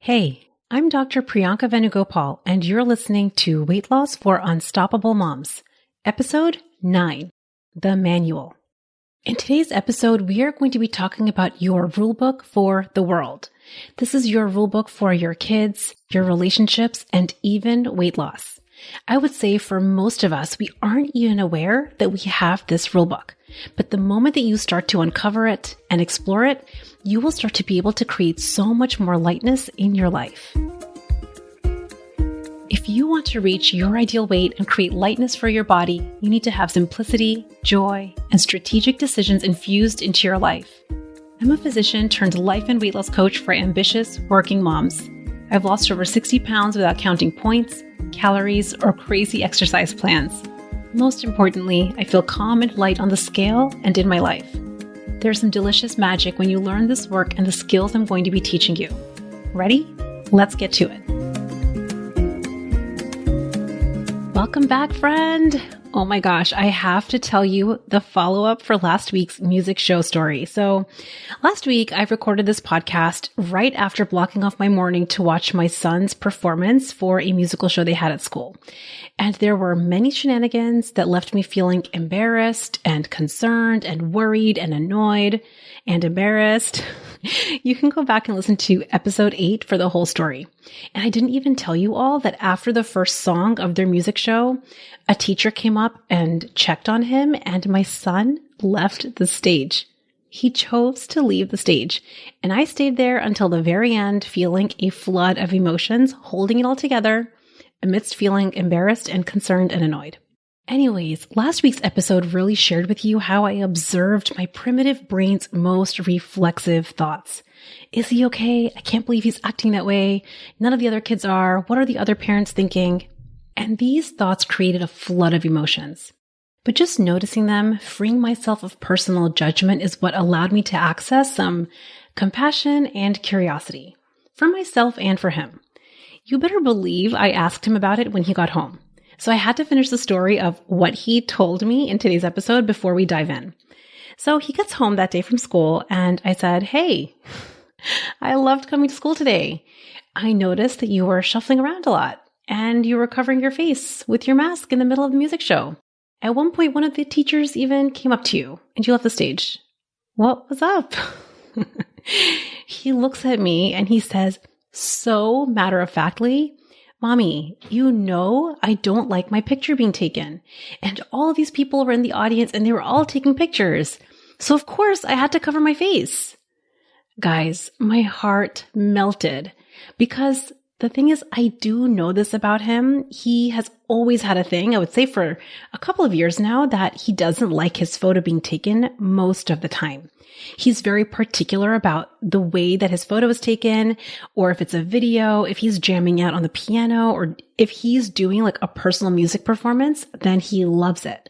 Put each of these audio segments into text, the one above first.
Hey, I'm Dr. Priyanka Venugopal, and you're listening to Weight Loss for Unstoppable Moms, Episode 9, The Manual. In today's episode, we are going to be talking about your rulebook for the world. This is your rulebook for your kids, your relationships, and even weight loss. I would say for most of us, we aren't even aware that we have this rulebook. But the moment that you start to uncover it and explore it, you will start to be able to create so much more lightness in your life. If you want to reach your ideal weight and create lightness for your body, you need to have simplicity, joy, and strategic decisions infused into your life. I'm a physician turned life and weight loss coach for ambitious working moms. I've lost over 60 pounds without counting points, calories, or crazy exercise plans. Most importantly, I feel calm and light on the scale and in my life. There's some delicious magic when you learn this work and the skills I'm going to be teaching you. Ready? Let's get to it. Welcome back, friend. Oh my gosh, I have to tell you the follow-up for last week's music show story. So last week, I recorded this podcast right after blocking off my morning to watch my son's performance for a musical show they had at school. And there were many shenanigans that left me feeling embarrassed and concerned and worried and annoyed and embarrassed. You can go back and listen to episode 8 for the whole story. And I didn't even tell you all that after the first song of their music show, a teacher came up and checked on him and my son left the stage. He chose to leave the stage. And I stayed there until the very end, feeling a flood of emotions, holding it all together amidst feeling embarrassed and concerned and annoyed. Anyways, last week's episode really shared with you how I observed my primitive brain's most reflexive thoughts. Is he okay? I can't believe he's acting that way. None of the other kids are. What are the other parents thinking? And these thoughts created a flood of emotions. But just noticing them, freeing myself of personal judgment is what allowed me to access some compassion and curiosity for myself and for him. You better believe I asked him about it when he got home. So I had to finish the story of what he told me in today's episode before we dive in. So he gets home that day from school and I said, "Hey, I loved coming to school today. I noticed that you were shuffling around a lot and you were covering your face with your mask in the middle of the music show. At one point, one of the teachers even came up to you and you left the stage. What was up?" He looks at me and he says, so matter-of-factly, "Mommy, you know I don't like my picture being taken. And all of these people were in the audience and they were all taking pictures. So of course I had to cover my face." Guys, my heart melted because the thing is, I do know this about him. He has always had a thing, I would say for a couple of years now, that he doesn't like his photo being taken most of the time. He's very particular about the way that his photo is taken, or if it's a video, if he's jamming out on the piano, or if he's doing like a personal music performance, then he loves it.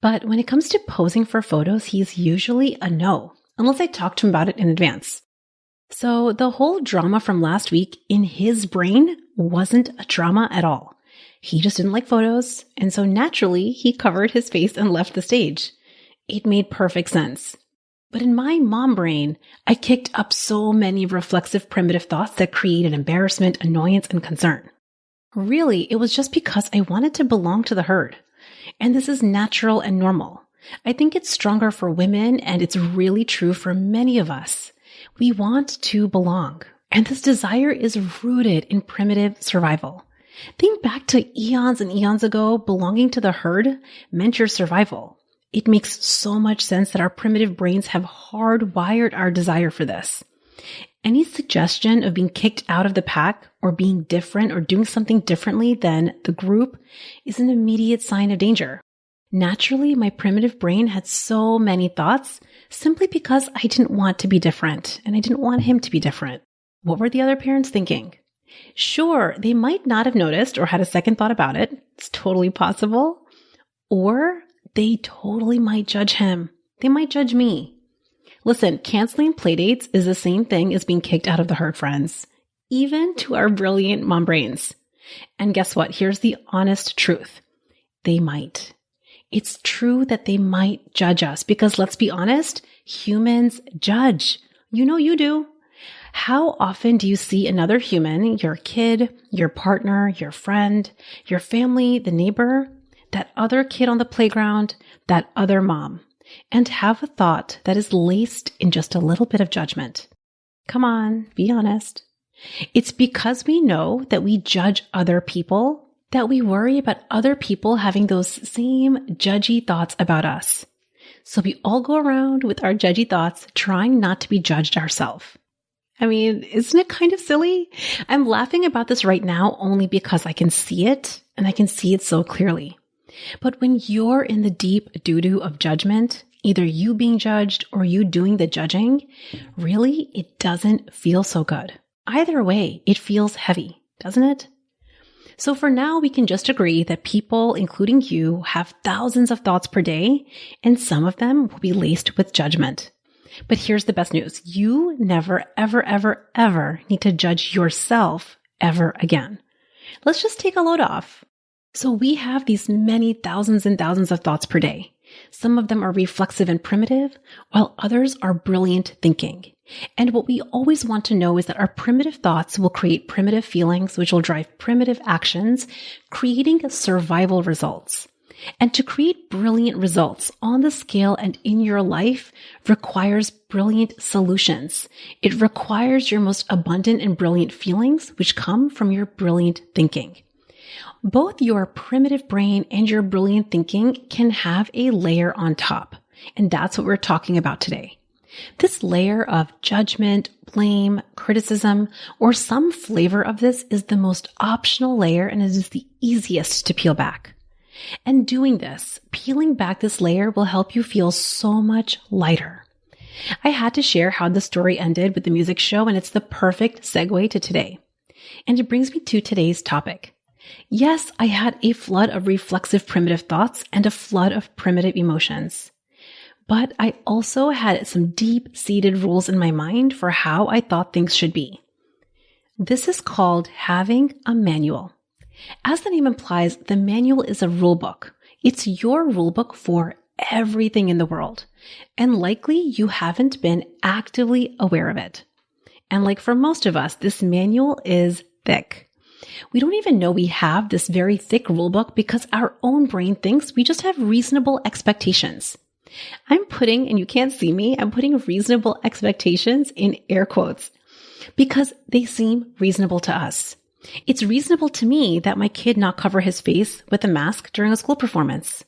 But when it comes to posing for photos, he's usually a no, unless I talk to him about it in advance. So the whole drama from last week in his brain wasn't a drama at all. He just didn't like photos, and so naturally he covered his face and left the stage. It made perfect sense. But in my mom brain, I kicked up so many reflexive primitive thoughts that created embarrassment, annoyance, and concern. Really, it was just because I wanted to belong to the herd. And this is natural and normal. I think it's stronger for women, and it's really true for many of us. We want to belong, and this desire is rooted in primitive survival. Think back to eons and eons ago, belonging to the herd meant your survival. It makes so much sense that our primitive brains have hardwired our desire for this. Any suggestion of being kicked out of the pack or being different or doing something differently than the group is an immediate sign of danger. Naturally, my primitive brain had so many thoughts simply because I didn't want to be different and I didn't want him to be different. What were the other parents thinking? Sure, they might not have noticed or had a second thought about it. It's totally possible. Or they totally might judge him. They might judge me. Listen, canceling playdates is the same thing as being kicked out of the herd, friends, even to our brilliant mom brains. And guess what? Here's the honest truth. They might. It's true that they might judge us because let's be honest, humans judge. You know you do. How often do you see another human, your kid, your partner, your friend, your family, the neighbor, that other kid on the playground, that other mom, and have a thought that is laced in just a little bit of judgment? Come on, be honest. It's because we know that we judge other people that we worry about other people having those same judgy thoughts about us. So we all go around with our judgy thoughts, trying not to be judged ourselves. I mean, isn't it kind of silly? I'm laughing about this right now only because I can see it, and I can see it so clearly. But when you're in the deep doo-doo of judgment, either you being judged or you doing the judging, really, it doesn't feel so good. Either way, it feels heavy, doesn't it? So for now, we can just agree that people, including you, have thousands of thoughts per day, and some of them will be laced with judgment. But here's the best news. You never, ever, ever, ever need to judge yourself ever again. Let's just take a load off. So we have these many thousands and thousands of thoughts per day. Some of them are reflexive and primitive, while others are brilliant thinking. And what we always want to know is that our primitive thoughts will create primitive feelings, which will drive primitive actions, creating survival results. And to create brilliant results on the scale and in your life requires brilliant solutions. It requires your most abundant and brilliant feelings, which come from your brilliant thinking. Both your primitive brain and your brilliant thinking can have a layer on top. And that's what we're talking about today. This layer of judgment, blame, criticism, or some flavor of this is the most optional layer, and it is the easiest to peel back. And doing this, peeling back this layer, will help you feel so much lighter. I had to share how the story ended with the music show, and it's the perfect segue to today. And it brings me to today's topic. Yes, I had a flood of reflexive primitive thoughts and a flood of primitive emotions. But I also had some deep-seated rules in my mind for how I thought things should be. This is called having a manual. As the name implies, the manual is a rulebook. It's your rulebook for everything in the world. And likely you haven't been actively aware of it. And like for most of us, this manual is thick. We don't even know we have this very thick rulebook because our own brain thinks we just have reasonable expectations. I'm putting, and you can't see me, I'm putting reasonable expectations in air quotes because they seem reasonable to us. It's reasonable to me that my kid not cover his face with a mask during a school performance.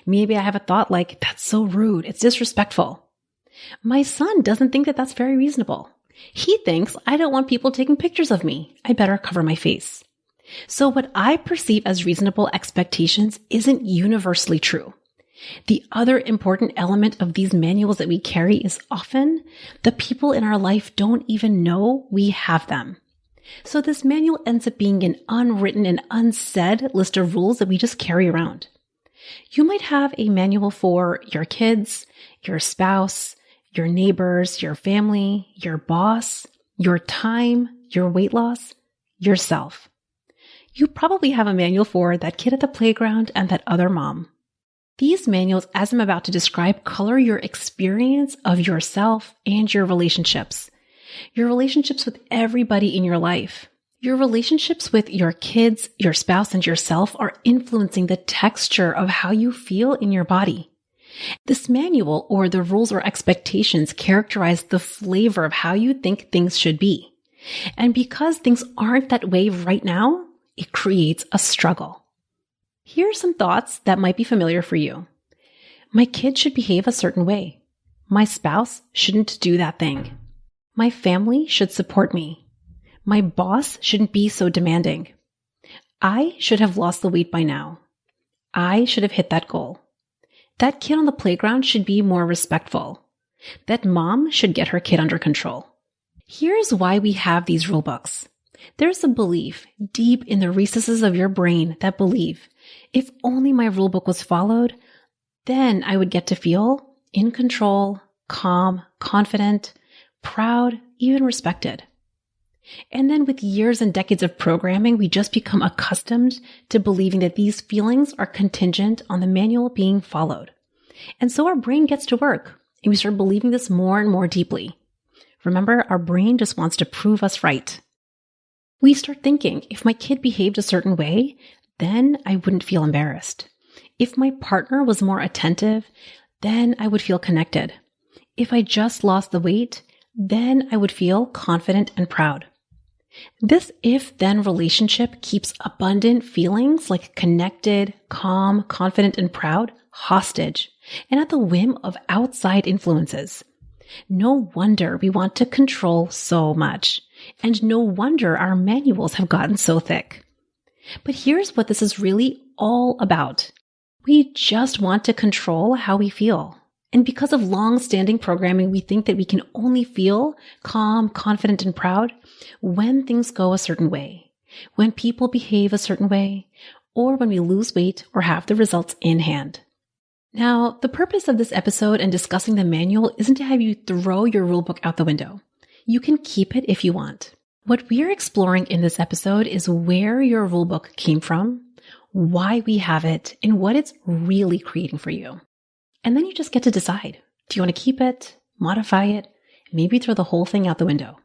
Maybe I have a thought like, that's so rude, it's disrespectful. My son doesn't think that that's very reasonable. He thinks I don't want people taking pictures of me. I better cover my face. So what I perceive as reasonable expectations isn't universally true. The other important element of these manuals that we carry is often the people in our life don't even know we have them. So this manual ends up being an unwritten and unsaid list of rules that we just carry around. You might have a manual for your kids, your spouse, your neighbors, your family, your boss, your time, your weight loss, yourself. You probably have a manual for that kid at the playground and that other mom. These manuals, as I'm about to describe, color your experience of yourself and your relationships with everybody in your life. Your relationships with your kids, your spouse, and yourself are influencing the texture of how you feel in your body. This manual, or the rules or expectations, characterize the flavor of how you think things should be. And because things aren't that way right now, it creates a struggle. Here are some thoughts that might be familiar for you. My kid should behave a certain way. My spouse shouldn't do that thing. My family should support me. My boss shouldn't be so demanding. I should have lost the weight by now. I should have hit that goal. That kid on the playground should be more respectful. That mom should get her kid under control. Here's why we have these rule books. There's a belief deep in the recesses of your brain that believe, if only my rule book was followed, then I would get to feel in control, calm, confident, proud, even respected. And then with years and decades of programming, we just become accustomed to believing that these feelings are contingent on the manual being followed. And so our brain gets to work, and we start believing this more and more deeply. Remember, our brain just wants to prove us right. We start thinking, if my kid behaved a certain way, then I wouldn't feel embarrassed. If my partner was more attentive, then I would feel connected. If I just lost the weight, then I would feel confident and proud. This if-then relationship keeps abundant feelings like connected, calm, confident, and proud hostage and at the whim of outside influences. No wonder we want to control so much, and no wonder our manuals have gotten so thick. But here's what this is really all about. We just want to control how we feel. And because of long-standing programming, we think that we can only feel calm, confident, and proud when things go a certain way, when people behave a certain way, or when we lose weight or have the results in hand. Now, the purpose of this episode and discussing the manual isn't to have you throw your rulebook out the window. You can keep it if you want. What we're exploring in this episode is where your rulebook came from, why we have it, and what it's really creating for you. And then you just get to decide. Do you want to keep it, modify it, maybe throw the whole thing out the window?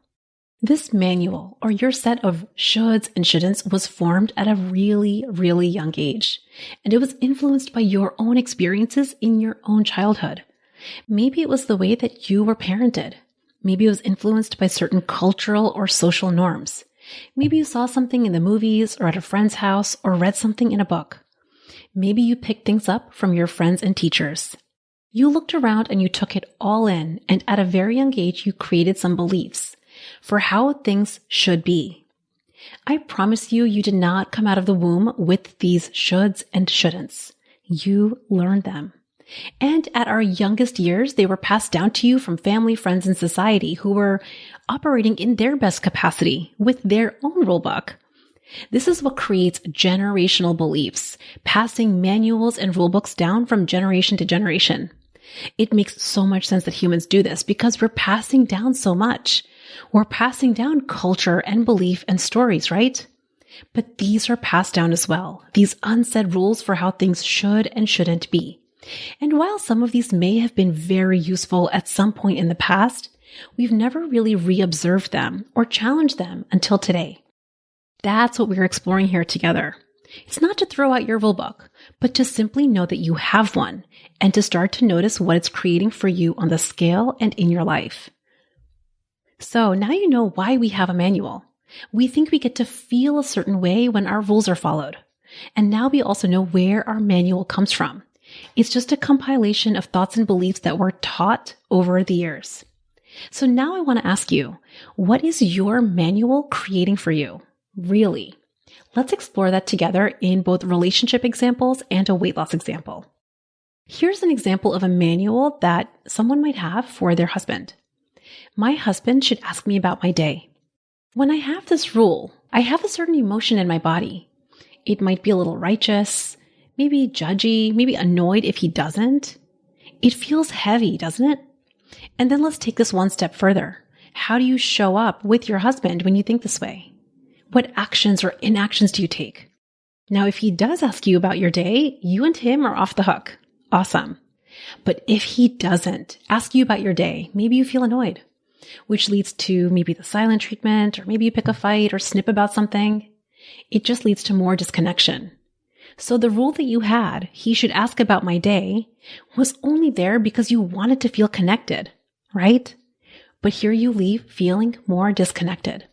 This manual, or your set of shoulds and shouldn'ts, was formed at a really, really young age. And it was influenced by your own experiences in your own childhood. Maybe it was the way that you were parented. Maybe it was influenced by certain cultural or social norms. Maybe you saw something in the movies or at a friend's house or read something in a book. Maybe you picked things up from your friends and teachers. You looked around and you took it all in, and at a very young age, you created some beliefs for how things should be. I promise you, you did not come out of the womb with these shoulds and shouldn'ts. You learned them. And at our youngest years, they were passed down to you from family, friends, and society who were operating in their best capacity with their own rulebook. This is what creates generational beliefs, passing manuals and rulebooks down from generation to generation. It makes so much sense that humans do this because we're passing down so much. We're passing down culture and belief and stories, right? But these are passed down as well, these unsaid rules for how things should and shouldn't be. And while some of these may have been very useful at some point in the past, we've never really re-observed them or challenged them until today. That's what we're exploring here together. It's not to throw out your rulebook, but to simply know that you have one and to start to notice what it's creating for you on the scale and in your life. So now you know why we have a manual. We think we get to feel a certain way when our rules are followed. And now we also know where our manual comes from. It's just a compilation of thoughts and beliefs that were taught over the years. So now I want to ask you, what is your manual creating for you? Really? Let's explore that together in both relationship examples and a weight loss example. Here's an example of a manual that someone might have for their husband. My husband should ask me about my day. When I have this rule, I have a certain emotion in my body. It might be a little righteous, maybe judgy, maybe annoyed if he doesn't. It feels heavy, doesn't it? And then let's take this one step further. How do you show up with your husband when you think this way? What actions or inactions do you take? Now, if he does ask you about your day, you and him are off the hook. Awesome. But if he doesn't ask you about your day, maybe you feel annoyed, which leads to maybe the silent treatment, or maybe you pick a fight or snip about something. It just leads to more disconnection. So the rule that you had, he should ask about my day, was only there because you wanted to feel connected, right? But here you leave feeling more disconnected.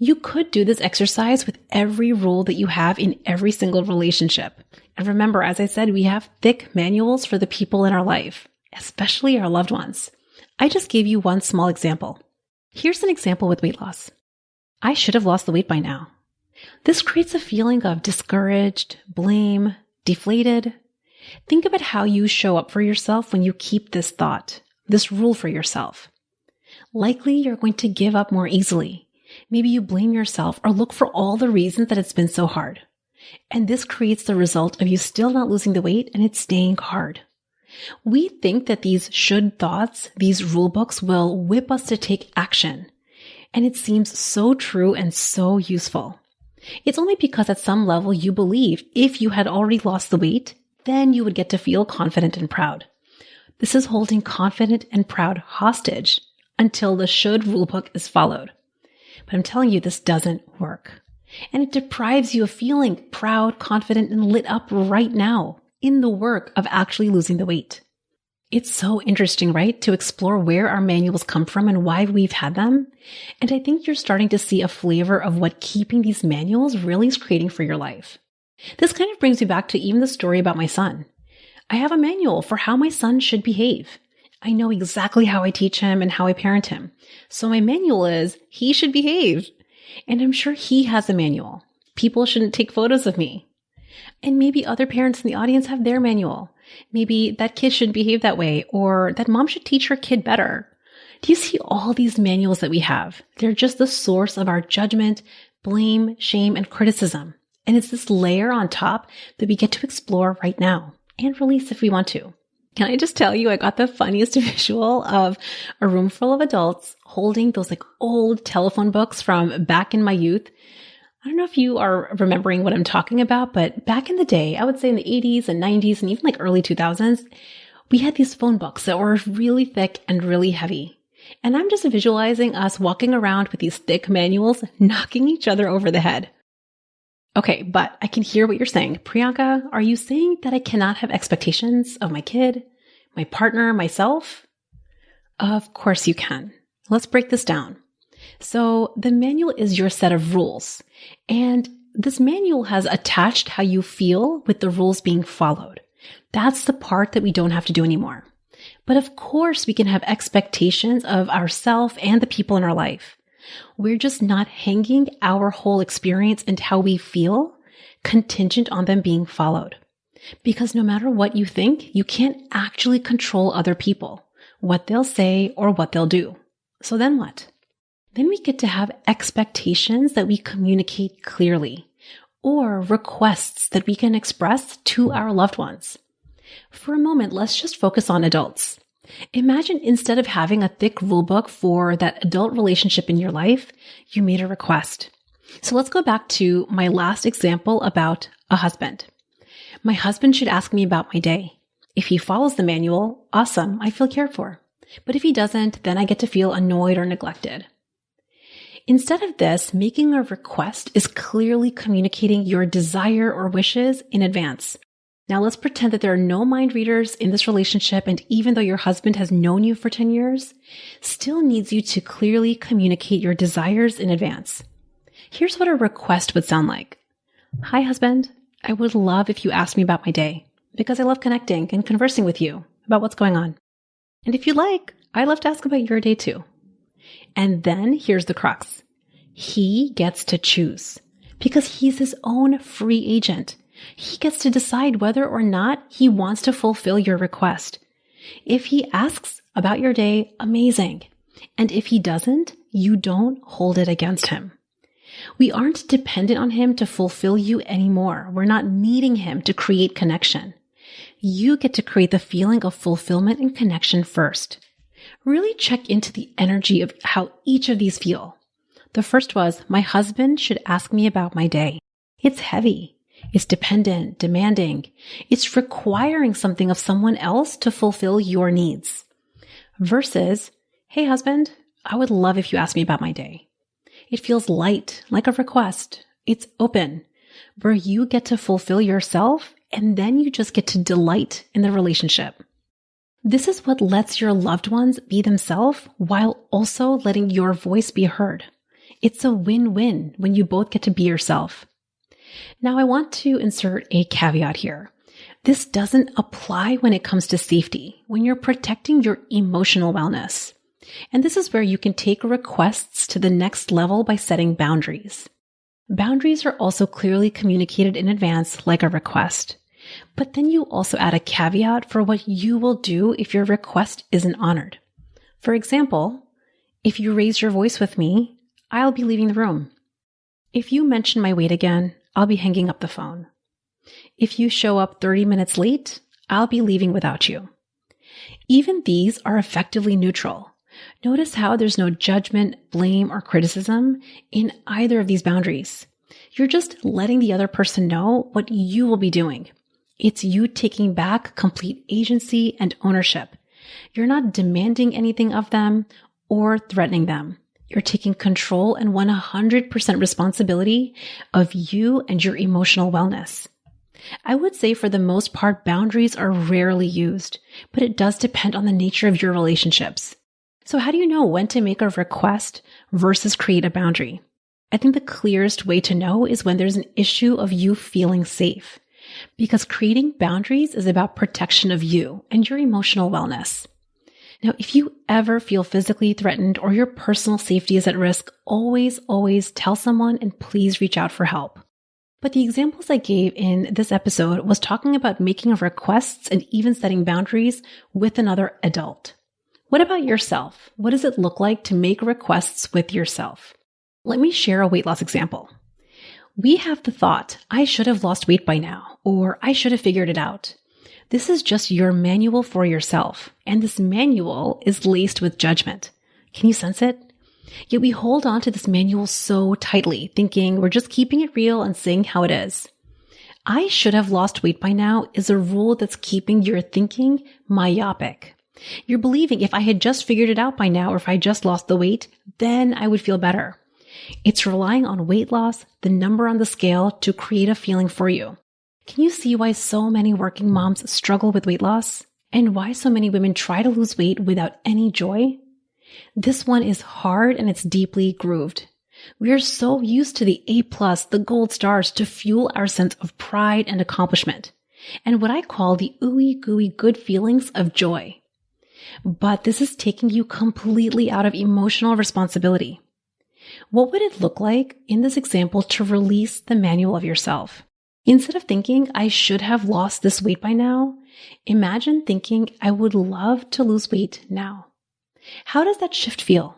You could do this exercise with every rule that you have in every single relationship. And remember, as I said, we have thick manuals for the people in our life, especially our loved ones. I just gave you one small example. Here's an example with weight loss. I should have lost the weight by now. This creates a feeling of discouraged, blame, deflated. Think about how you show up for yourself when you keep this thought, this rule for yourself. Likely you're going to give up more easily. Maybe you blame yourself or look for all the reasons that it's been so hard. And this creates the result of you still not losing the weight and it's staying hard. We think that these should thoughts, these rule books will whip us to take action. And it seems so true and so useful. It's only because at some level you believe if you had already lost the weight, then you would get to feel confident and proud. This is holding confident and proud hostage until the should rulebook is followed. But I'm telling you, this doesn't work. And it deprives you of feeling proud, confident, and lit up right now in the work of actually losing the weight. It's so interesting, right? To explore where our manuals come from and why we've had them. And I think you're starting to see a flavor of what keeping these manuals really is creating for your life. This kind of brings me back to even the story about my son. I have a manual for how my son should behave. I know exactly how I teach him and how I parent him. So my manual is, he should behave. And I'm sure he has a manual. People shouldn't take photos of me. And maybe other parents in the audience have their manual. Maybe that kid should behave that way, or that mom should teach her kid better. Do you see all these manuals that we have? They're just the source of our judgment, blame, shame, and criticism. And it's this layer on top that we get to explore right now and release if we want to. Can I just tell you, I got the funniest visual of a room full of adults holding those like old telephone books from back in my youth. I don't know if you are remembering what I'm talking about, but back in the day, I would say in the 80s and 90s and even like early 2000s, we had these phone books that were really thick and really heavy. And I'm just visualizing us walking around with these thick manuals, knocking each other over the head. Okay, but I can hear what you're saying. Priyanka, are you saying that I cannot have expectations of my kid, my partner, myself? Of course you can. Let's break this down. So the manual is your set of rules, and this manual has attached how you feel with the rules being followed. That's the part that we don't have to do anymore. But of course, we can have expectations of ourselves and the people in our life. We're just not hanging our whole experience and how we feel contingent on them being followed. Because no matter what you think, you can't actually control other people, what they'll say or what they'll do. So then what? Then we get to have expectations that we communicate clearly, or requests that we can express to our loved ones. For a moment, let's just focus on adults. Imagine instead of having a thick rule book for that adult relationship in your life, you made a request. So let's go back to my last example about a husband. My husband should ask me about my day. If he follows the manual, awesome, I feel cared for. But if he doesn't, then I get to feel annoyed or neglected. Instead of this, making a request is clearly communicating your desire or wishes in advance. Now let's pretend that there are no mind readers in this relationship, and even though your husband has known you for 10 years, still needs you to clearly communicate your desires in advance. Here's what a request would sound like. Hi, husband. I would love if you asked me about my day, because I love connecting and conversing with you about what's going on. And if you'd like, I'd love to ask about your day too. And then here's the crux. He gets to choose because he's his own free agent. He gets to decide whether or not he wants to fulfill your request. If he asks about your day, amazing. And if he doesn't, you don't hold it against him. We aren't dependent on him to fulfill you anymore. We're not needing him to create connection. You get to create the feeling of fulfillment and connection first. Really check into the energy of how each of these feel. The first was, my husband should ask me about my day. It's heavy. It's dependent, demanding. It's requiring something of someone else to fulfill your needs. Versus, hey husband, I would love if you asked me about my day. It feels light, like a request. It's open, where you get to fulfill yourself and then you just get to delight in the relationship. This is what lets your loved ones be themselves while also letting your voice be heard. It's a win-win when you both get to be yourself. Now, I want to insert a caveat here. This doesn't apply when it comes to safety, when you're protecting your emotional wellness. And this is where you can take requests to the next level by setting boundaries. Boundaries are also clearly communicated in advance like a request. But then you also add a caveat for what you will do if your request isn't honored. For example, if you raise your voice with me, I'll be leaving the room. If you mention my weight again, I'll be hanging up the phone. If you show up 30 minutes late, I'll be leaving without you. Even these are effectively neutral. Notice how there's no judgment, blame, or criticism in either of these boundaries. You're just letting the other person know what you will be doing. It's you taking back complete agency and ownership. You're not demanding anything of them or threatening them. You're taking control and 100% responsibility of you and your emotional wellness. I would say for the most part, boundaries are rarely used, but it does depend on the nature of your relationships. So how do you know when to make a request versus create a boundary? I think the clearest way to know is when there's an issue of you feeling safe, because creating boundaries is about protection of you and your emotional wellness. Now, if you ever feel physically threatened or your personal safety is at risk, always tell someone and please reach out for help. But the examples I gave in this episode was talking about making requests and even setting boundaries with another adult. What about yourself? What does it look like to make requests with yourself? Let me share a weight loss example. We have the thought, I should have lost weight by now, or I should have figured it out. This is just your manual for yourself, and this manual is laced with judgment. Can you sense it? Yet we hold on to this manual so tightly, thinking we're just keeping it real and saying how it is. I should have lost weight by now is a rule that's keeping your thinking myopic. You're believing if I had just figured it out by now, or if I just lost the weight, then I would feel better. It's relying on weight loss, the number on the scale, to create a feeling for you. Can you see why so many working moms struggle with weight loss? And why so many women try to lose weight without any joy? This one is hard and it's deeply grooved. We are so used to the A+, the gold stars to fuel our sense of pride and accomplishment, and what I call the ooey gooey good feelings of joy. But this is taking you completely out of emotional responsibility. What would it look like in this example to release the manual of yourself? Instead of thinking, I should have lost this weight by now, imagine thinking, I would love to lose weight now. How does that shift feel?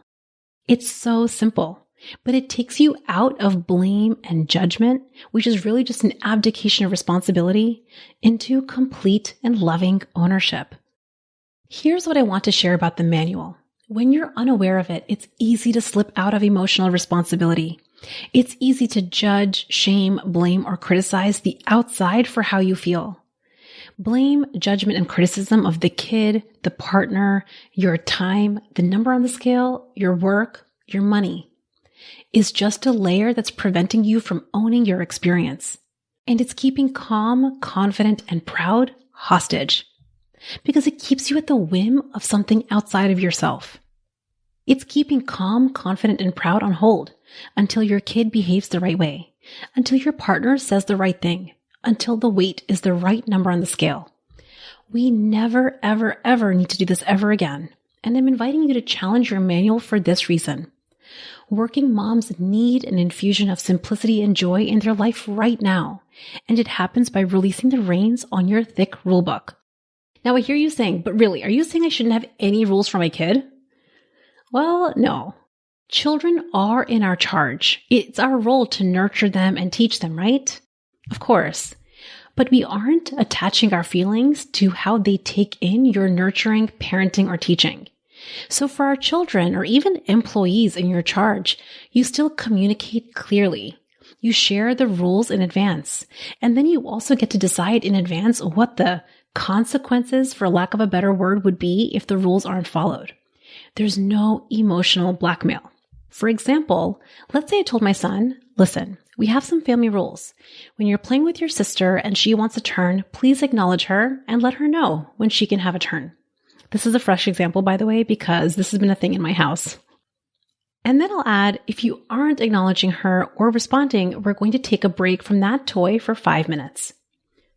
It's so simple, but it takes you out of blame and judgment, which is really just an abdication of responsibility, into complete and loving ownership. Here's what I want to share about the manual. When you're unaware of it, it's easy to slip out of emotional responsibility. It's easy to judge, shame, blame, or criticize the outside for how you feel. Blame, judgment, and criticism of the kid, the partner, your time, the number on the scale, your work, your money is just a layer that's preventing you from owning your experience. And it's keeping calm, confident, and proud hostage because it keeps you at the whim of something outside of yourself. It's keeping calm, confident, and proud on hold until your kid behaves the right way, until your partner says the right thing, until the weight is the right number on the scale. We never, ever need to do this ever again. And I'm inviting you to challenge your manual for this reason. Working moms need an infusion of simplicity and joy in their life right now. And it happens by releasing the reins on your thick rulebook. Now I hear you saying, but really, are you saying I shouldn't have any rules for my kid? Well, no. Children are in our charge. It's our role to nurture them and teach them, right? Of course. But we aren't attaching our feelings to how they take in your nurturing, parenting, or teaching. So for our children or even employees in your charge, you still communicate clearly. You share the rules in advance. And then you also get to decide in advance what the consequences, for lack of a better word, would be if the rules aren't followed. There's no emotional blackmail. For example, let's say I told my son, listen, we have some family rules. When you're playing with your sister and she wants a turn, please acknowledge her and let her know when she can have a turn. This is a fresh example, by the way, because this has been a thing in my house. And then I'll add, if you aren't acknowledging her or responding, we're going to take a break from that toy for 5 minutes.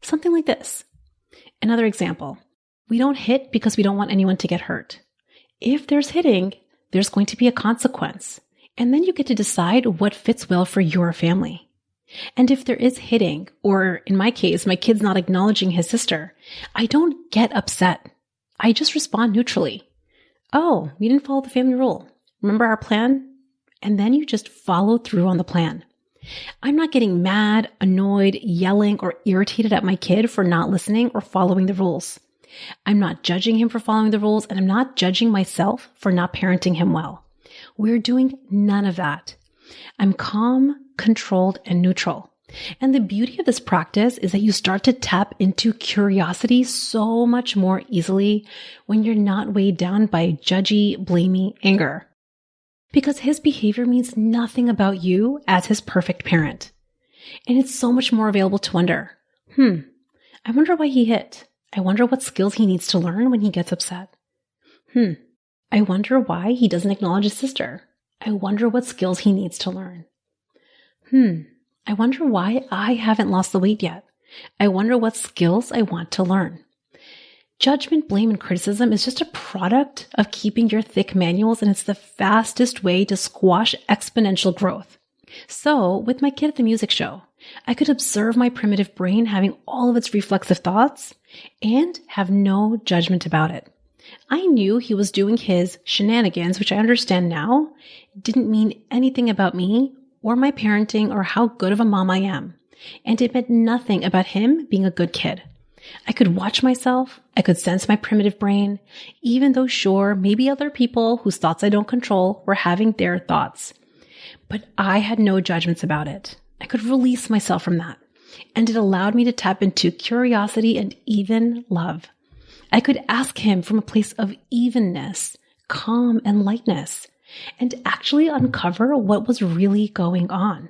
Something like this. Another example, we don't hit because we don't want anyone to get hurt. If there's hitting, there's going to be a consequence. And then you get to decide what fits well for your family. And if there is hitting, or in my case, my kid's not acknowledging his sister, I don't get upset. I just respond neutrally. Oh, we didn't follow the family rule. Remember our plan? And then you just follow through on the plan. I'm not getting mad, annoyed, yelling, or irritated at my kid for not listening or following the rules. I'm not judging him for following the rules, and I'm not judging myself for not parenting him well. We're doing none of that. I'm calm, controlled, and neutral. And the beauty of this practice is that you start to tap into curiosity so much more easily when you're not weighed down by judgy, blamey anger. Because his behavior means nothing about you as his perfect parent. And it's so much more available to wonder, I wonder why he hit. I wonder what skills he needs to learn when he gets upset. I wonder why he doesn't acknowledge his sister. I wonder what skills he needs to learn. I wonder why I haven't lost the weight yet. I wonder what skills I want to learn. Judgment, blame, and criticism is just a product of keeping your thick manuals, and it's the fastest way to squash exponential growth. So, with my kid at the music show, I could observe my primitive brain having all of its reflexive thoughts and have no judgment about it. I knew he was doing his shenanigans, which I understand now, didn't mean anything about me or my parenting or how good of a mom I am. And it meant nothing about him being a good kid. I could watch myself. I could sense my primitive brain, even though sure, maybe other people whose thoughts I don't control were having their thoughts. But I had no judgments about it. I could release myself from that. And it allowed me to tap into curiosity and even love. I could ask him from a place of evenness, calm, and lightness, and actually uncover what was really going on.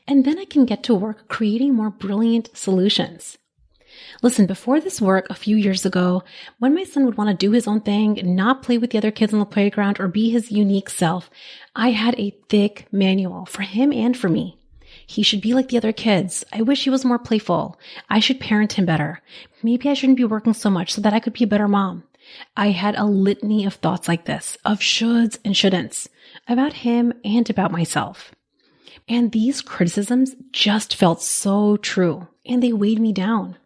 And then I can get to work creating more brilliant solutions. Listen, before this work a few years ago, when my son would want to do his own thing, not play with the other kids on the playground or be his unique self, I had a thick manual for him and for me. He should be like the other kids. I wish he was more playful. I should parent him better. Maybe I shouldn't be working so much so that I could be a better mom. I had a litany of thoughts like this, of shoulds and shouldn'ts, about him and about myself. And these criticisms just felt so true, and they weighed me down.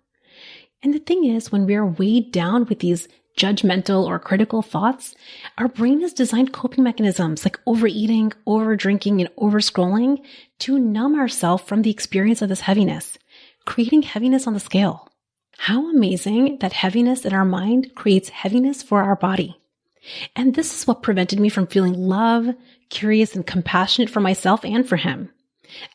And the thing is, when we are weighed down with these judgmental or critical thoughts, our brain has designed coping mechanisms like overeating, overdrinking, and overscrolling to numb ourselves from the experience of this heaviness, creating heaviness on the scale. How amazing that heaviness in our mind creates heaviness for our body. And this is what prevented me from feeling love, curious, and compassionate for myself and for him.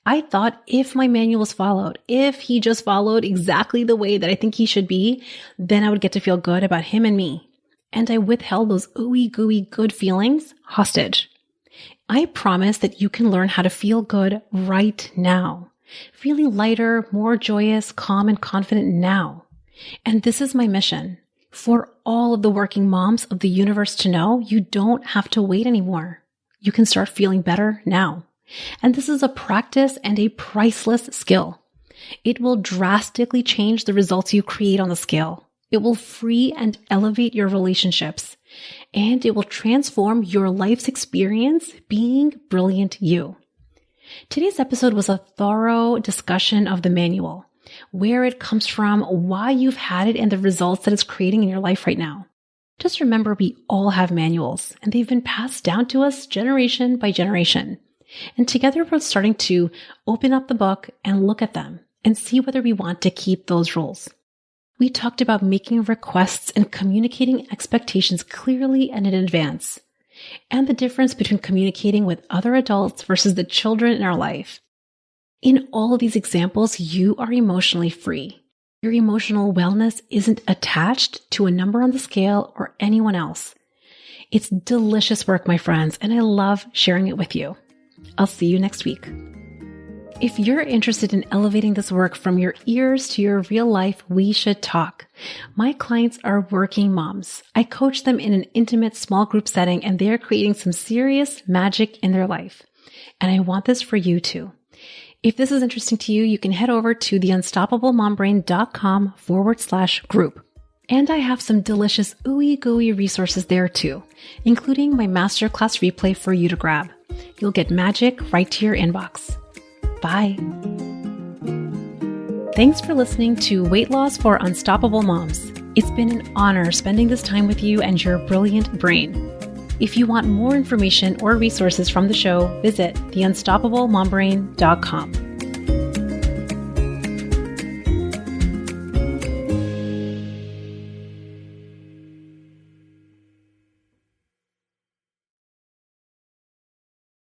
I thought if my manual was followed, if he just followed exactly the way that I think he should be, then I would get to feel good about him and me. And I withheld those ooey gooey good feelings hostage. I promise that you can learn how to feel good right now. Feeling lighter, more joyous, calm, and confident now. And this is my mission. For all of the working moms of the universe to know, you don't have to wait anymore. You can start feeling better now. And this is a practice and a priceless skill. It will drastically change the results you create on the scale. It will free and elevate your relationships. And it will transform your life's experience being brilliant you. Today's episode was a thorough discussion of the manual, where it comes from, why you've had it, and the results that it's creating in your life right now. Just remember, we all have manuals, and they've been passed down to us generation by generation. And together we're starting to open up the book and look at them and see whether we want to keep those rules. We talked about making requests and communicating expectations clearly and in advance, and the difference between communicating with other adults versus the children in our life. In all of these examples, you are emotionally free. Your emotional wellness isn't attached to a number on the scale or anyone else. It's delicious work, my friends, and I love sharing it with you. I'll see you next week. If you're interested in elevating this work from your ears to your real life, we should talk. My clients are working moms. I coach them in an intimate small group setting, and they're creating some serious magic in their life. And I want this for you too. If this is interesting to you, you can head over to theunstoppablemombrain.com/group. And I have some delicious ooey gooey resources there too, including my masterclass replay for you to grab. You'll get magic right to your inbox. Bye. Thanks for listening to Weight Loss for Unstoppable Moms. It's been an honor spending this time with you and your brilliant brain. If you want more information or resources from the show, visit theunstoppablemombrain.com.